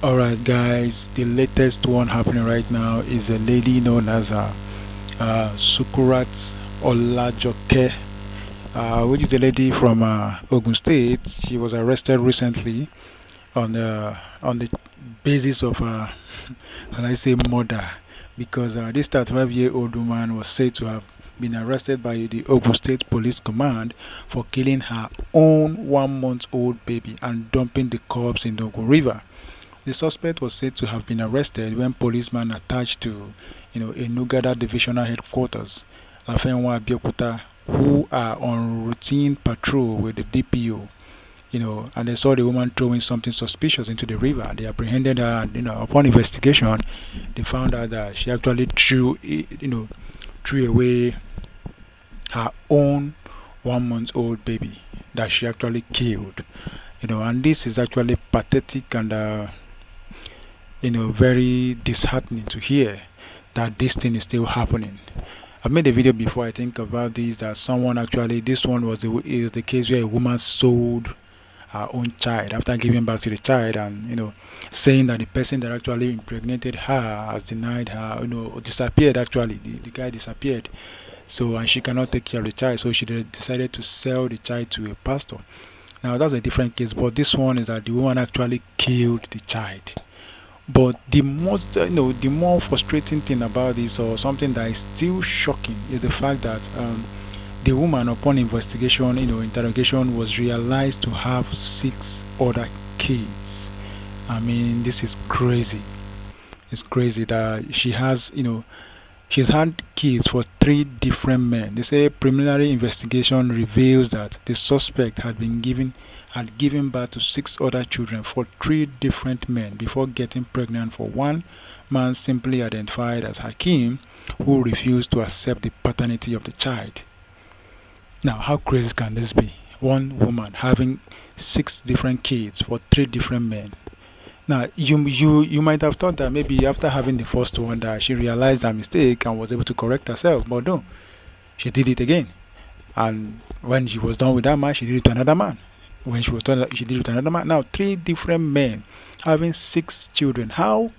Alright, guys, the latest one happening right now is a lady known as Sukurat Olajoke, which is a lady from Ogun State. She was arrested recently on the basis of, can I say, murder, because this 35-year-old woman was said to have been arrested by the Ogun State Police Command for killing her own 1-month-old baby and dumping the corpse in the Ogun River. The suspect was said to have been arrested when policemen attached to, a Nugada Divisional Headquarters, Lafenwa Abeokuta, who are on routine patrol with the DPO, and they saw the woman throwing something suspicious into the river. They apprehended her, and, upon investigation, they found out that she actually threw away her own 1-month-old baby that she actually killed. And this is actually pathetic and very disheartening to hear that this thing is still happening. I've made a video before, I think, about this, that someone actually, this one is the case where a woman sold her own child after giving back to the child, and saying that the person that actually impregnated her has denied her, disappeared. Actually, the guy disappeared, so, and she cannot take care of the child, so she decided to sell the child to a pastor. Now that's a different case, but this one is that the woman actually killed the child. But the most, the more frustrating thing about this, or something that is still shocking, is the fact that the woman, upon investigation, interrogation, was realized to have 6 other kids. I mean, this is crazy. It's crazy that she's had kids for 3 different men. They say preliminary investigation reveals that the suspect had given birth to 6 other children for 3 different men before getting pregnant for one man simply identified as Hakim, who refused to accept the paternity of the child. Now, how crazy can this be? One woman having 6 different kids for 3 different men. Now, you might have thought that maybe after having the first one that she realized her mistake and was able to correct herself, but no, she did it again. And when she was done with that man, she did it to another man. When she was done, she did it to another man. Now, 3 different men having 6 children. How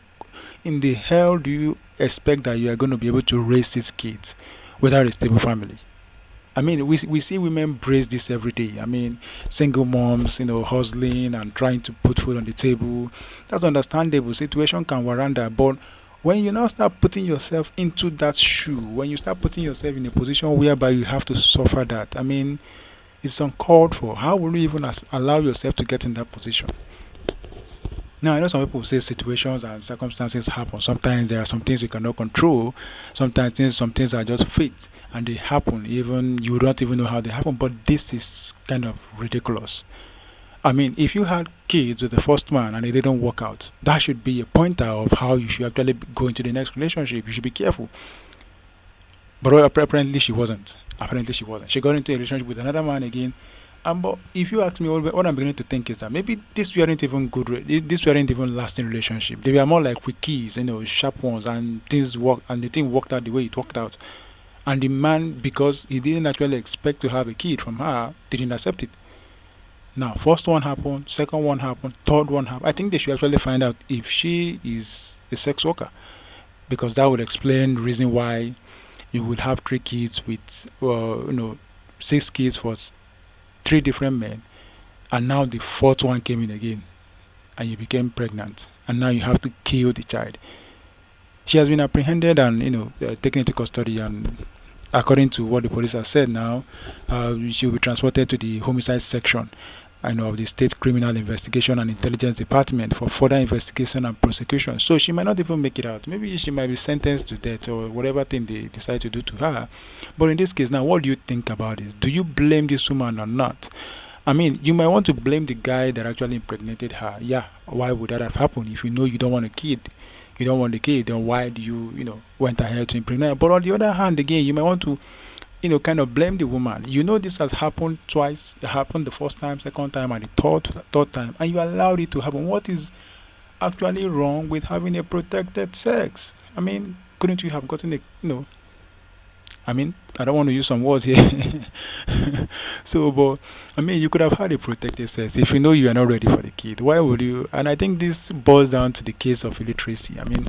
in the hell do you expect that you are going to be able to raise 6 kids without a stable family? I mean, we see women brace this every day. I mean, single moms, hustling and trying to put food on the table. That's understandable. Situation can warrant that. But when you now start putting yourself into that shoe, when you start putting yourself in a position whereby you have to suffer that, I mean, it's uncalled for. How will you even allow yourself to get in that position? Now, I know some people say situations and circumstances happen. Sometimes there are some things you cannot control. Sometimes some things are just fate and they happen. Even you don't even know how they happen. But this is kind of ridiculous. I mean, if you had kids with the first man and it didn't work out, that should be a pointer of how you should actually go into the next relationship. You should be careful. But apparently she wasn't. Apparently she wasn't. She got into a relationship with another man again. But if you ask me, what I'm beginning to think is that maybe this weren't even this weren't even lasting relationship. They were more like quickies, sharp ones, and things worked, and the thing worked out the way it worked out. And the man, because he didn't actually expect to have a kid from her, didn't accept it. Now, first one happened, second one happened, third one happened. I think they should actually find out if she is a sex worker, because that would explain the reason why you would have 3 kids with, 6 kids for 3 different men, and now the fourth one came in again, and you became pregnant, and now you have to kill the child. She has been apprehended and taken into custody, and according to what the police have said now, she will be transported to the homicide section, of the State Criminal Investigation and Intelligence Department for further investigation and prosecution. So she might not even make it out. Maybe she might be sentenced to death or whatever thing they decide to do to her. But in this case, now, what do you think about this? Do you blame this woman or not? I mean, you might want to blame the guy that actually impregnated her. Yeah, why would that have happened? If you know you don't want a kid, you don't want the kid, then why do you, went ahead to impregnate her? But on the other hand, again, you might want to kind of blame the woman. This has happened twice. It happened the first time, second time, and the third time, and you allowed it to happen. What is actually wrong with having a protected sex? I mean, couldn't you have gotten I mean, I don't want to use some words here. So, but I mean, you could have had a protected sex if you know you are not ready for the kid. Why would you? And I think this boils down to the case of illiteracy. I mean,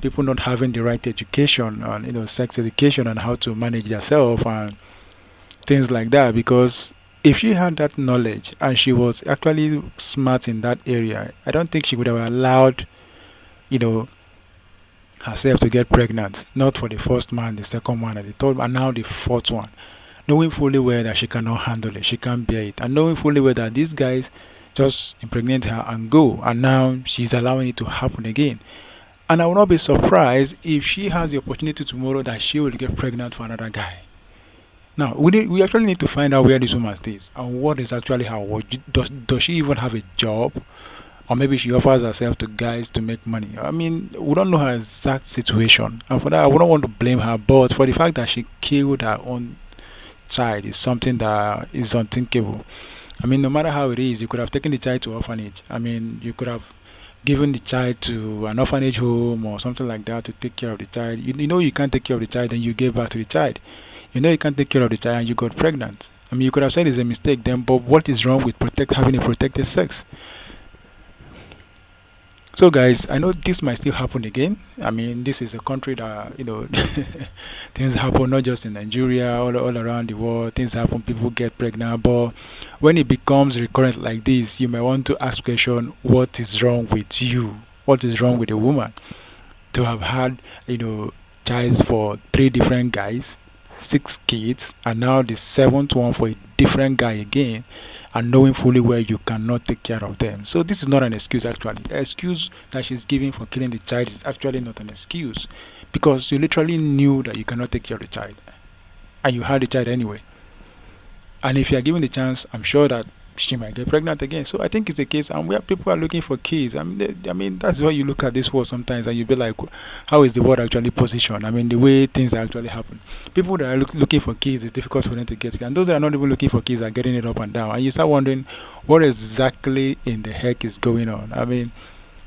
people not having the right education on sex education and how to manage themselves and things like that. Because if she had that knowledge and she was actually smart in that area, I don't think she would have allowed you know herself to get pregnant, not for the first man, the second one, and the third, and now the fourth one, knowing fully well that she cannot handle it, she can't bear it, and knowing fully well that these guys just impregnate her and go, and now she's allowing it to happen again. And I will not be surprised if she has the opportunity tomorrow that she will get pregnant for another guy. Now, we actually need to find out where this woman stays and what is actually her work. Does she even have a job? Or maybe she offers herself to guys to make money. I mean, we don't know her exact situation. And for that, I wouldn't want to blame her. But for the fact that she killed her own child is something that is unthinkable. I mean, no matter how it is, you could have taken the child to orphanage. I mean, you could have given the child to an orphanage home or something like that to take care of the child. You know you can't take care of the child, then you gave birth to the child. You know you can't take care of the child and you got pregnant. I mean, you could have said it's a mistake then, but what is wrong with having a protected sex? So, guys, I know this might still happen again. I mean, this is a country that things happen not just in Nigeria, all around the world. Things happen, people get pregnant. But when it becomes recurrent like this, you may want to ask question: what is wrong with you? What is wrong with a woman to have had child for three different guys, six kids, and now the seventh one for a different guy again, and knowing fully well you cannot take care of them. So this is not an excuse actually. The excuse that she's giving for killing the child is actually not an excuse, because you literally knew that you cannot take care of the child and you had the child anyway. And if you are given the chance, I'm sure that she might get pregnant again. So I think it's a case, and where people are looking for kids. I mean, that's why you look at this world sometimes, and you be like, how is the world actually positioned? I mean, the way things actually happen. People that are looking for kids, it's difficult for them to get kids, and those that are not even looking for kids are getting it up and down. And you start wondering, what exactly in the heck is going on? I mean,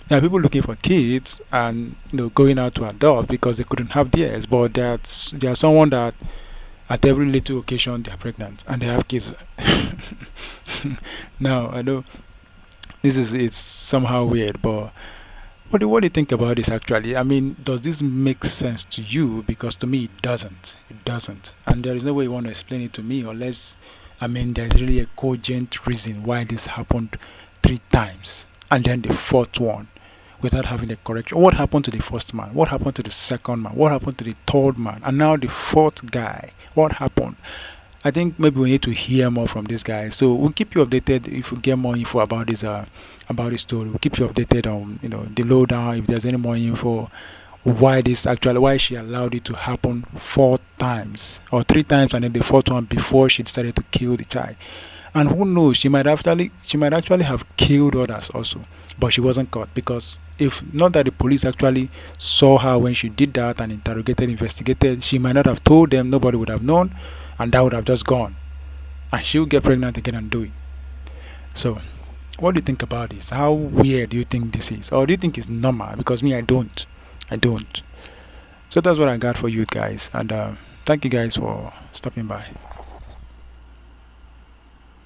there are people looking for kids and going out to adopt because they couldn't have theirs, but there's someone that at every little occasion they are pregnant and they have kids. Now I know it's somehow weird, but what do you think about this actually? I mean, does this make sense to you? Because to me it doesn't. It doesn't. And there is no way you want to explain it to me unless, I mean, there's really a cogent reason why this happened three times and then the fourth one without having a correction. What happened to the first man? What happened to the second man? What happened to the third man? And now the fourth guy. What happened? I think maybe we need to hear more from this guy. So we'll keep you updated if we get more info about this story. We'll keep you updated on the lowdown if there's any more info why she allowed it to happen four times or three times and then the fourth one before she decided to kill the child. And who knows, she might actually have killed others also, but she wasn't caught because if not that the police actually saw her when she did that and investigated, she might not have told them, nobody would have known, and that would have just gone. And she would get pregnant again and do it. So, what do you think about this? How weird do you think this is? Or do you think it's normal? Because me, I don't. I don't. So that's what I got for you guys. And thank you guys for stopping by.